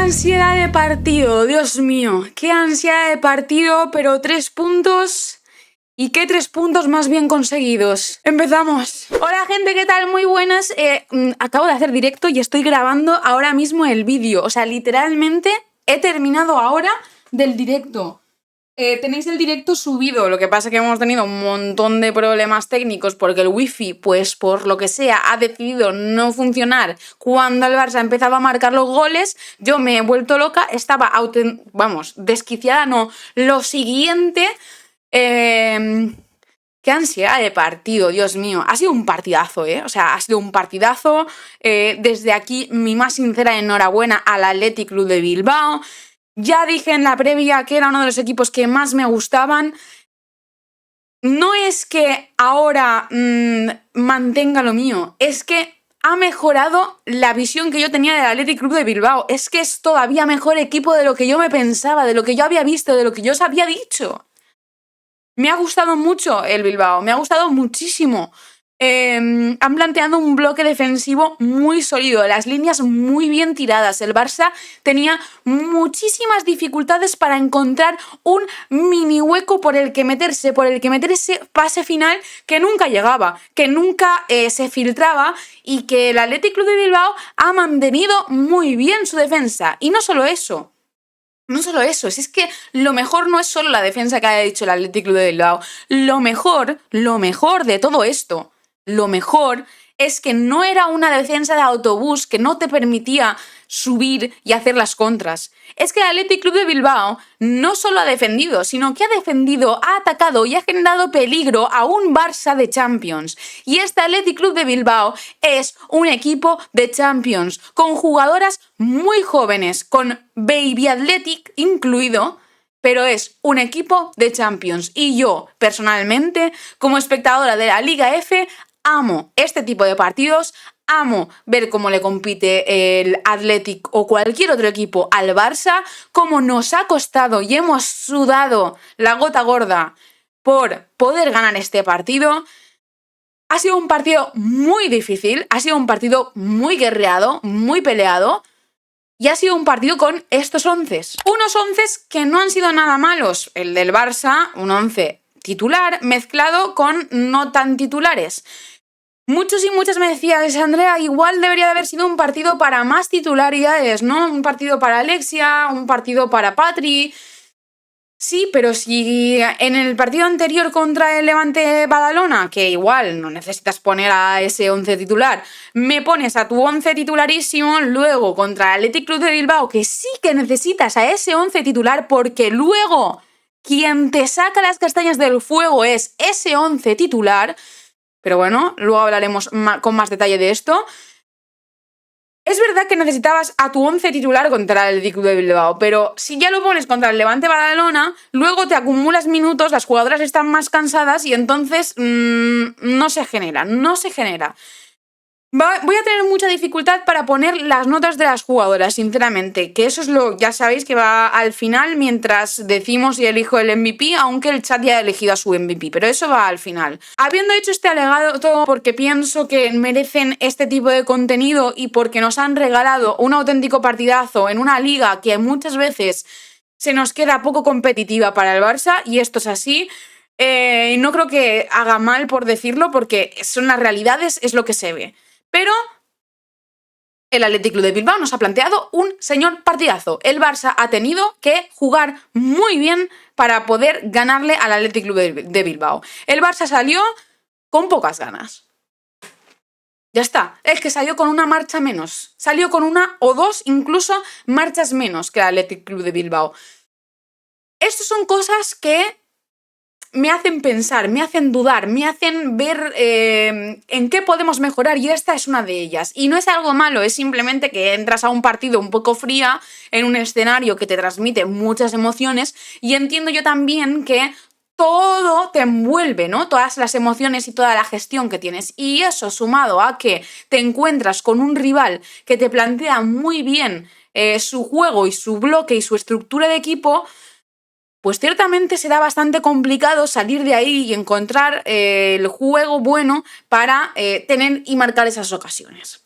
ansiedad de partido! Dios mío, qué ansiedad de partido, pero 3 puntos... ¿Y qué 3 puntos más bien conseguidos? ¡Empezamos! Hola gente, ¿qué tal? Muy buenas. Acabo de hacer directo y estoy grabando ahora mismo el vídeo. O sea, literalmente he terminado ahora del directo. Tenéis el directo subido, lo que pasa es que hemos tenido un montón de problemas técnicos porque el wifi, pues por lo que sea, ha decidido no funcionar cuando el Barça empezaba a marcar los goles. Yo me he vuelto loca, estaba, desquiciada, no, lo siguiente... qué ansiedad de partido, Dios mío. Ha sido un partidazo, ¿eh? O sea, ha sido un partidazo. Desde aquí, mi más sincera enhorabuena al Athletic Club de Bilbao. Ya dije en la previa que era uno de los equipos que más me gustaban. No es que ahora mantenga lo mío, es que ha mejorado la visión que yo tenía del Athletic Club de Bilbao. Es que es todavía mejor equipo de lo que yo me pensaba, de lo que yo había visto, de lo que yo os había dicho. Me ha gustado mucho el Bilbao, me ha gustado muchísimo. Han planteado un bloque defensivo muy sólido, las líneas muy bien tiradas. El Barça tenía muchísimas dificultades para encontrar un mini hueco por el que meter ese pase final que nunca llegaba, que nunca se filtraba, y que el Athletic Club de Bilbao ha mantenido muy bien su defensa. Y no solo eso. No solo eso, es que lo mejor no es solo la defensa que haya dicho el Athletic Club de Bilbao. Lo mejor de todo esto, lo mejor es que no era una defensa de autobús que no te permitía subir y hacer las contras. Es que el Athletic Club de Bilbao no solo ha defendido, sino que ha defendido, ha atacado y ha generado peligro a un Barça de Champions. Y este Athletic Club de Bilbao es un equipo de Champions, con jugadoras muy jóvenes, con Baby Athletic incluido, pero es un equipo de Champions. Y yo, personalmente, como espectadora de la Liga F, amo este tipo de partidos, amo ver cómo le compite el Athletic o cualquier otro equipo al Barça, cómo nos ha costado y hemos sudado la gota gorda por poder ganar este partido. Ha sido un partido muy difícil, ha sido un partido muy guerreado, muy peleado, y ha sido un partido con estos 11. Unos 11 que no han sido nada malos. El del Barça, un 11 titular mezclado con no tan titulares. Muchos y muchas me decían, Andrea, igual debería de haber sido un partido para más titularidades, ¿no? Un partido para Alexia, un partido para Patri. Sí, pero si en el partido anterior contra el Levante Badalona, que igual no necesitas poner a ese 11 titular, me pones a tu 11 titularísimo, luego contra el Athletic Club de Bilbao, que sí que necesitas a ese 11 titular, porque luego quien te saca las castañas del fuego es ese 11 titular. Pero bueno, luego hablaremos con más detalle de esto. Es verdad que necesitabas a tu 11 titular contra el Athletic Club de Bilbao, pero si ya lo pones contra el Levante Badalona, luego te acumulas minutos, las jugadoras están más cansadas y entonces no se genera. Voy a tener mucha dificultad para poner las notas de las jugadoras, sinceramente, que eso es ya sabéis que va al final mientras decimos y elijo el MVP, aunque el chat ya ha elegido a su MVP, pero eso va al final. Habiendo hecho este alegato todo porque pienso que merecen este tipo de contenido y porque nos han regalado un auténtico partidazo en una liga que muchas veces se nos queda poco competitiva para el Barça, y esto es así. No creo que haga mal por decirlo porque son las realidades, es lo que se ve. Pero el Athletic Club de Bilbao nos ha planteado un señor partidazo. El Barça ha tenido que jugar muy bien para poder ganarle al Athletic Club de Bilbao. El Barça salió con pocas ganas. Ya está, es que salió con una marcha menos. Salió con una o dos incluso marchas menos que el Athletic Club de Bilbao. Estas son cosas que me hacen pensar, me hacen dudar, me hacen ver en qué podemos mejorar, y esta es una de ellas. Y no es algo malo, es simplemente que entras a un partido un poco fría, en un escenario que te transmite muchas emociones, y entiendo yo también que todo te envuelve, ¿no? Todas las emociones y toda la gestión que tienes. Y eso, sumado a que te encuentras con un rival que te plantea muy bien su juego y su bloque y su estructura de equipo, pues ciertamente será bastante complicado salir de ahí y encontrar el juego bueno para tener y marcar esas ocasiones.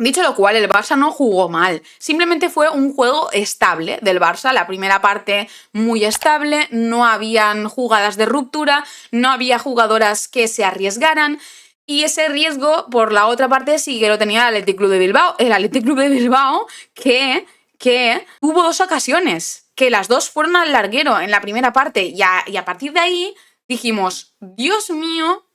Dicho lo cual, el Barça no jugó mal, simplemente fue un juego estable del Barça, la primera parte muy estable, no habían jugadas de ruptura, no había jugadoras que se arriesgaran, y ese riesgo, por la otra parte, sí que lo tenía el Athletic Club de Bilbao, que tuvo 2 ocasiones, que las 2 fueron al larguero en la primera parte, y a partir de ahí dijimos, Dios mío,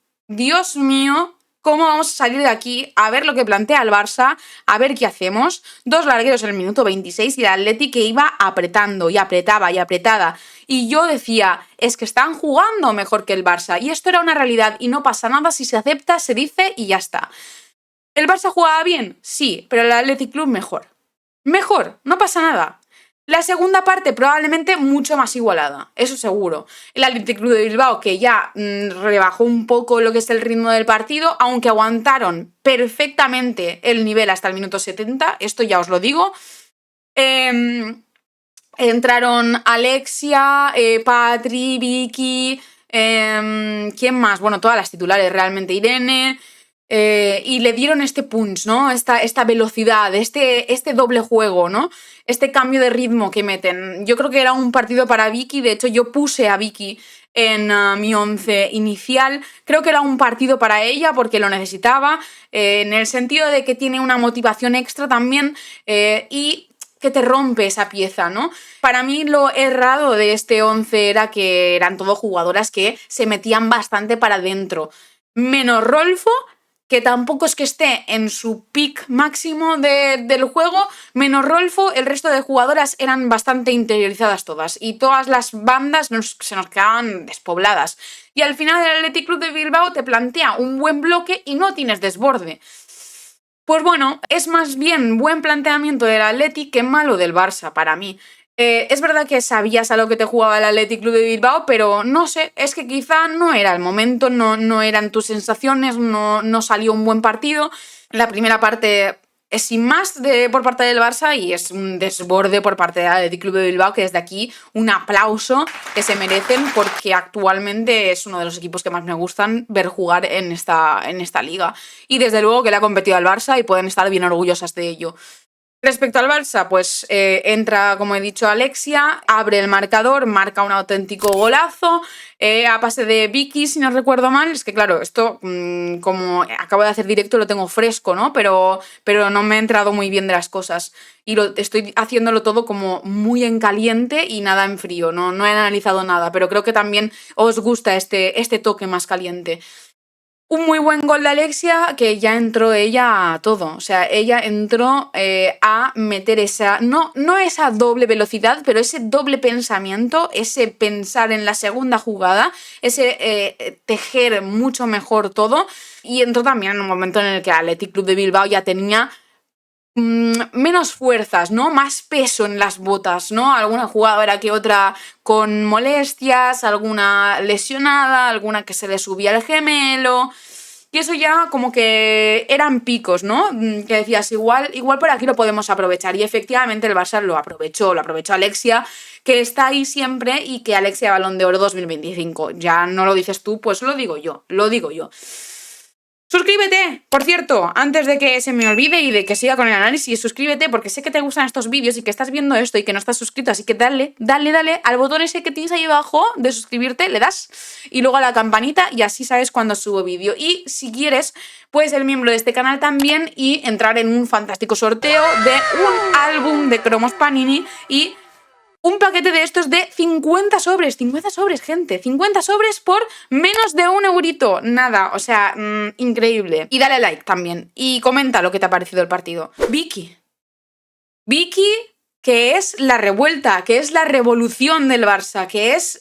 ¿cómo vamos a salir de aquí? A ver lo que plantea el Barça, a ver qué hacemos. 2 largueros en el minuto 26 y el Atleti que iba apretando y apretaba y apretada. Y yo decía, es que están jugando mejor que el Barça. Y esto era una realidad y no pasa nada si se acepta, se dice y ya está. ¿El Barça jugaba bien? Sí, pero el Athletic Club mejor. Mejor, no pasa nada. La segunda parte probablemente mucho más igualada, eso seguro. El Athletic Club de Bilbao que ya rebajó un poco lo que es el ritmo del partido, aunque aguantaron perfectamente el nivel hasta el minuto 70, esto ya os lo digo. Entraron Alexia, Patri, Vicky, ¿quién más? Bueno, todas las titulares realmente, Irene... y le dieron este punch, ¿no? Esta velocidad, este doble juego, ¿no? Este cambio de ritmo que meten. Yo creo que era un partido para Vicky, de hecho yo puse a Vicky en mi 11 inicial. Creo que era un partido para ella porque lo necesitaba, en el sentido de que tiene una motivación extra también y que te rompe esa pieza, ¿no? Para mí lo errado de este 11 era que eran todo jugadoras que se metían bastante para adentro. Menos Rolfo, que tampoco es que esté en su peak máximo del juego, menos Rolfo, el resto de jugadoras eran bastante interiorizadas todas y todas las bandas se nos quedaban despobladas. Y al final el Athletic Club de Bilbao te plantea un buen bloque y no tienes desborde. Pues bueno, es más bien buen planteamiento del Athletic que malo del Barça para mí. Es verdad que sabías a lo que te jugaba el Athletic Club de Bilbao, pero no sé, es que quizá no era el momento, no eran tus sensaciones, no salió un buen partido. La primera parte es sin más por parte del Barça y es un desborde por parte del Athletic Club de Bilbao, que desde aquí un aplauso que se merecen porque actualmente es uno de los equipos que más me gustan ver jugar en esta liga. Y desde luego que le ha competido al Barça y pueden estar bien orgullosas de ello. Respecto al Barça, pues entra, como he dicho, Alexia, abre el marcador, marca un auténtico golazo, a pase de Vicky, si no recuerdo mal. Es que claro, esto como acabo de hacer directo lo tengo fresco, ¿no? Pero no me he enterado muy bien de las cosas y estoy haciéndolo todo como muy en caliente y nada en frío, no he analizado nada, pero creo que también os gusta este toque más caliente. Un muy buen gol de Alexia, que ya entró ella a todo. O sea, ella entró a meter esa, no esa doble velocidad, pero ese doble pensamiento, ese pensar en la segunda jugada, ese tejer mucho mejor todo. Y entró también en un momento en el que el Athletic Club de Bilbao ya tenía menos fuerzas, ¿no? Más peso en las botas, ¿no? Alguna jugadora que otra con molestias, alguna lesionada, alguna que se le subía el gemelo. Y eso ya como que eran picos, ¿no? Que decías, igual por aquí lo podemos aprovechar. Y efectivamente el Barça lo aprovechó Alexia, que está ahí siempre y que Alexia Balón de Oro 2025. Ya no lo dices tú, pues lo digo yo. Suscríbete, por cierto, antes de que se me olvide y de que siga con el análisis, suscríbete porque sé que te gustan estos vídeos y que estás viendo esto y que no estás suscrito, así que dale al botón ese que tienes ahí abajo de suscribirte, le das y luego a la campanita y así sabes cuando subo vídeo. Y si quieres, puedes ser miembro de este canal también y entrar en un fantástico sorteo de un álbum de cromos Panini y un paquete de estos de 50 sobres, gente, 50 sobres por menos de 1 eurito, nada, o sea, increíble. Y dale like también, y comenta lo que te ha parecido el partido. Vicky, que es la revuelta, que es la revolución del Barça, que es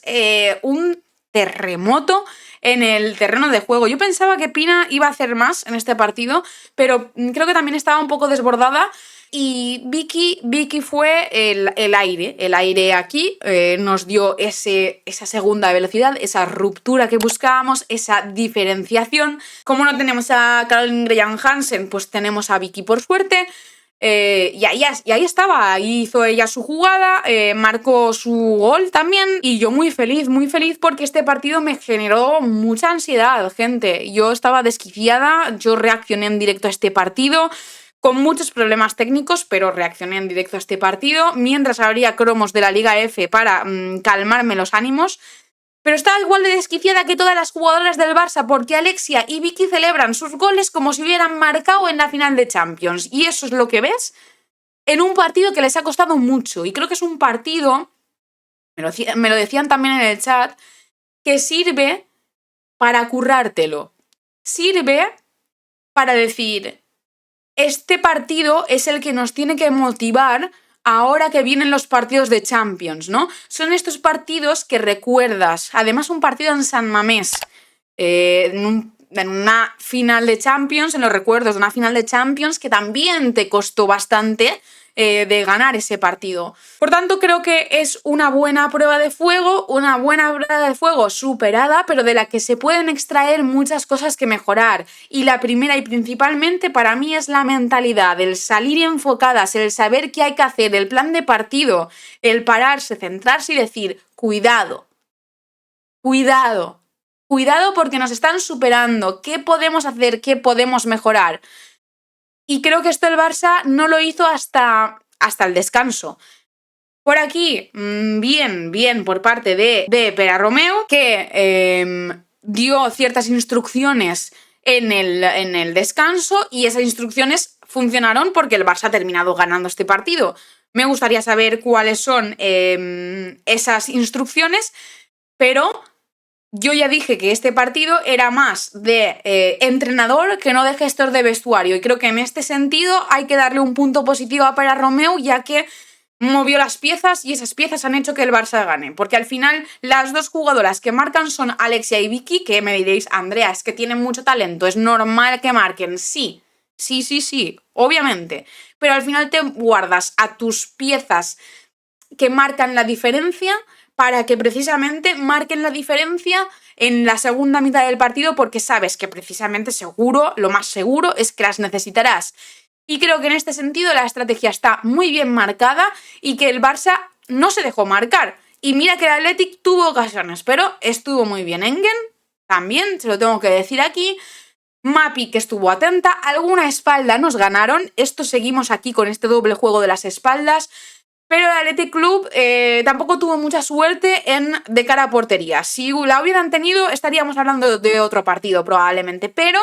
un terremoto en el terreno de juego. Yo pensaba que Pina iba a hacer más en este partido, pero creo que también estaba un poco desbordada. Y Vicky fue el aire aquí, nos dio esa segunda velocidad, esa ruptura que buscábamos, esa diferenciación. Como no tenemos a Caroline Graham Hansen, pues tenemos a Vicky por suerte. Y ahí estaba, ahí hizo ella su jugada, marcó su gol también y yo muy feliz porque este partido me generó mucha ansiedad, gente. Yo estaba desquiciada, yo reaccioné en directo a este partido. con muchos problemas técnicos, pero reaccioné en directo a este partido, mientras habría cromos de la Liga F para calmarme los ánimos. Pero estaba igual de desquiciada que todas las jugadoras del Barça, porque Alexia y Vicky celebran sus goles como si hubieran marcado en la final de Champions. Y eso es lo que ves en un partido que les ha costado mucho. Y creo que es un partido, me lo decían también en el chat, que sirve para currártelo. Sirve para decir, este partido es el que nos tiene que motivar ahora que vienen los partidos de Champions, ¿no? Son estos partidos que recuerdas. Además, un partido en San Mamés, en una final de Champions, en los recuerdos de una final de Champions que también te costó bastante de ganar ese partido. Por tanto, creo que es una buena prueba de fuego superada, pero de la que se pueden extraer muchas cosas que mejorar. Y la primera y principalmente para mí es la mentalidad, el salir enfocadas, el saber qué hay que hacer, el plan de partido, el pararse, centrarse y decir, cuidado, cuidado, cuidado porque nos están superando, ¿qué podemos hacer? ¿Qué podemos mejorar? Y creo que esto el Barça no lo hizo hasta el descanso. Por aquí, bien por parte de Pere Romeu, que dio ciertas instrucciones en el descanso y esas instrucciones funcionaron porque el Barça ha terminado ganando este partido. Me gustaría saber cuáles son esas instrucciones, pero yo ya dije que este partido era más de entrenador que no de gestor de vestuario y creo que en este sentido hay que darle un punto positivo a Pere Romeu, ya que movió las piezas y esas piezas han hecho que el Barça gane, porque al final las dos jugadoras que marcan son Alexia y Vicky, que me diréis, Andrea, es que tienen mucho talento, es normal que marquen, sí, obviamente, pero al final te guardas a tus piezas que marcan la diferencia para que precisamente marquen la diferencia en la segunda mitad del partido, porque sabes que precisamente seguro, lo más seguro es que las necesitarás. Y creo que en este sentido la estrategia está muy bien marcada y que el Barça no se dejó marcar. Y mira que el Athletic tuvo ocasiones, pero estuvo muy bien. Engen también, se lo tengo que decir aquí. Mapi, que estuvo atenta. Alguna espalda nos ganaron. Esto seguimos aquí con este doble juego de las espaldas. Pero el Athletic Club tampoco tuvo mucha suerte de cara a portería. Si la hubieran tenido, estaríamos hablando de otro partido probablemente. Pero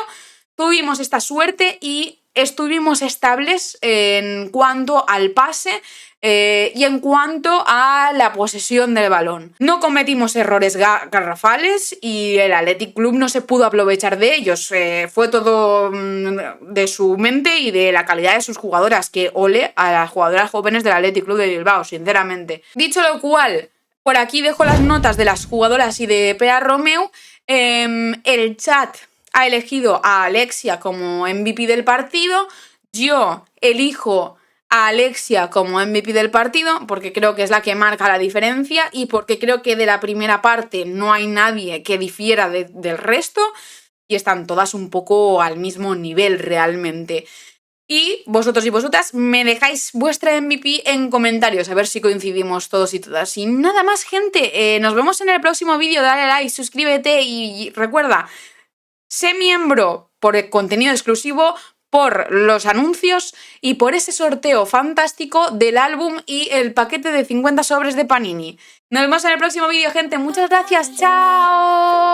tuvimos esta suerte y estuvimos estables en cuanto al pase y en cuanto a la posesión del balón. No cometimos errores garrafales y el Athletic Club no se pudo aprovechar de ellos. Fue todo de su mente y de la calidad de sus jugadoras, que ole a las jugadoras jóvenes del Athletic Club de Bilbao, sinceramente. Dicho lo cual, por aquí dejo las notas de las jugadoras y de Pere Romeu. El chat ha elegido a Alexia como MVP del partido. Yo elijo a Alexia como MVP del partido porque creo que es la que marca la diferencia y porque creo que de la primera parte no hay nadie que difiera del resto y están todas un poco al mismo nivel realmente. Y vosotros y vosotras me dejáis vuestra MVP en comentarios, a ver si coincidimos todos y todas. Y nada más, gente, nos vemos en el próximo vídeo. Dale like, suscríbete y recuerda, sé miembro por el contenido exclusivo, por los anuncios y por ese sorteo fantástico del álbum y el paquete de 50 sobres de Panini. Nos vemos en el próximo vídeo, gente. Muchas gracias. ¡Chao!